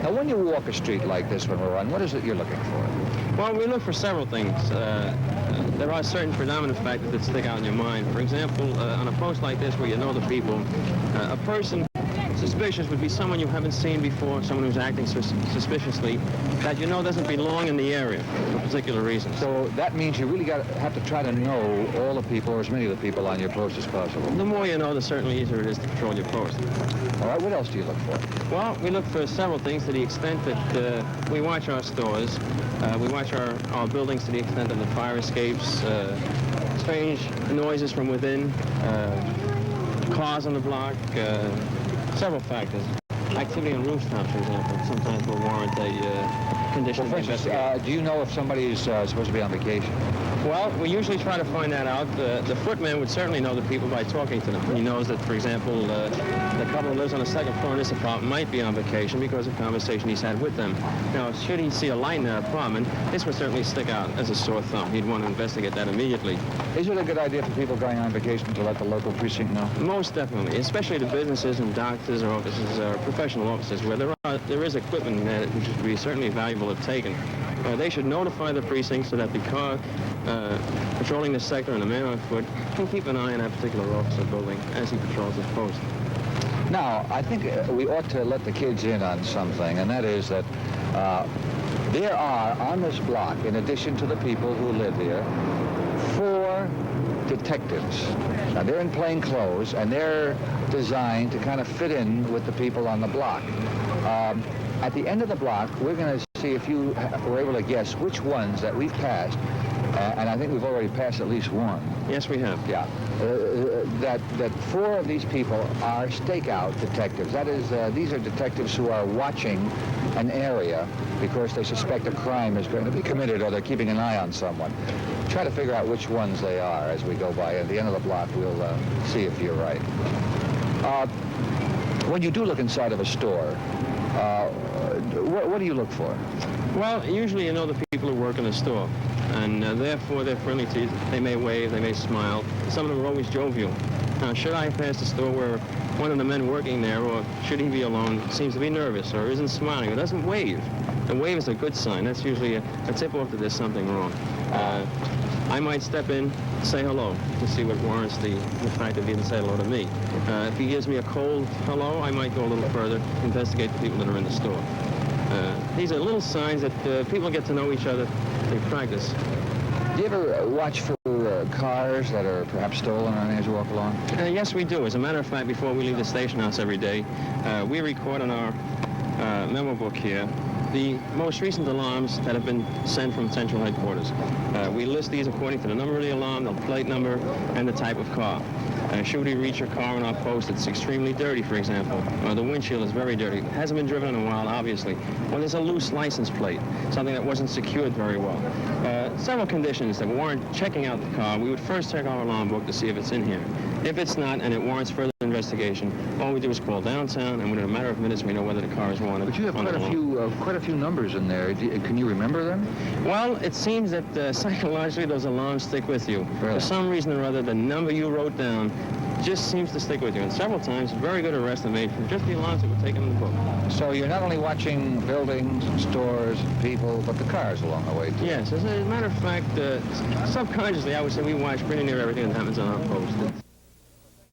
Now, when you walk a street like this one we're on, what is it you're looking for? Well, we look for several things. There are certain predominant factors that stick out in your mind. For example, on a post like this where you know the people, a person suspicious would be someone you haven't seen before, someone who's acting suspiciously, that you know doesn't belong in the area for particular reasons. So that means you really have to try to know all the people, or as many of the people on your post as possible. The more you know, the certainly easier it is to patrol your post. All right, what else do you look for? Well, we look for several things to the extent that we watch our stores, we watch our buildings to the extent of the fire escapes, strange noises from within, cars on the block, several factors. Activity on rooftops, for example, sometimes will warrant a condition of investigation. Do you know if somebody is supposed to be on vacation? Well, we usually try to find that out. The footman would certainly know the people by talking to them. He knows that, for example, the couple who lives on the second floor in this apartment might be on vacation because of conversation he's had with them. Now, should he see a light in that apartment, this would certainly stick out as a sore thumb. He'd want to investigate that immediately. Is it a good idea for people going on vacation to let the local precinct know? Most definitely, especially the businesses and doctors or offices or professional offices where there is equipment which would be certainly valuable if taken. They should notify the precinct so that the car patrolling the sector and the man on foot can keep an eye on that particular office or building as he patrols his post. Now, I think we ought to let the kids in on something, and that is that there are on this block, in addition to the people who live here, 4 detectives. Now, they're in plain clothes, and they're designed to kind of fit in with the people on the block. At the end of the block, we're going to see if you were able to guess which ones that we've passed, and I think we've already passed at least one. Yes, we have. Yeah. That 4 of these people are stakeout detectives. That is, these are detectives who are watching an area because they suspect a crime is going to be committed or they're keeping an eye on someone. Try to figure out which ones they are as we go by. At the end of the block, we'll see if you're right. When you do look inside of a store, what do you look for? Well, usually you know the people who work in the store, and therefore they're friendly to you. They may wave, they may smile. Some of them are always jovial. Now, should I pass the store where one of the men working there, or should he be alone, seems to be nervous or isn't smiling or doesn't wave? The wave is a good sign. That's usually a tip-off that there's something wrong. I might step in, say hello, to see what warrants the fact that he didn't say hello to me. If he gives me a cold hello, I might go a little further, investigate the people that are in the store. These are little signs that people get to know each other. They practice. Do you ever watch for cars that are perhaps stolen as you walk along? Yes, we do. As a matter of fact, before we leave the station house every day, we record on our memo book here the most recent alarms that have been sent from central headquarters. We list these according to the number of the alarm, the plate number, and the type of car. Should we reach a car on our post that's extremely dirty, for example, the windshield is very dirty, hasn't been driven in a while, obviously, or there's a loose license plate, something that wasn't secured very well. Several conditions that warrant checking out the car, we would first check our alarm book to see if it's in here. If it's not and it warrants further investigation, all we do is call downtown, and within a matter of minutes we know whether the car is wanted. But you have quite a few numbers in there. Can you remember them? Well, it seems that psychologically those alarms stick with you. Really? For some reason or other, the number you wrote down just seems to stick with you. And several times, very good arrests are made from just the alarms that were taken in the book. So you're not only watching buildings, stores, people, but the cars along the way, too. Yes, as a matter of fact, subconsciously, I would say we watch pretty near everything that happens on our post.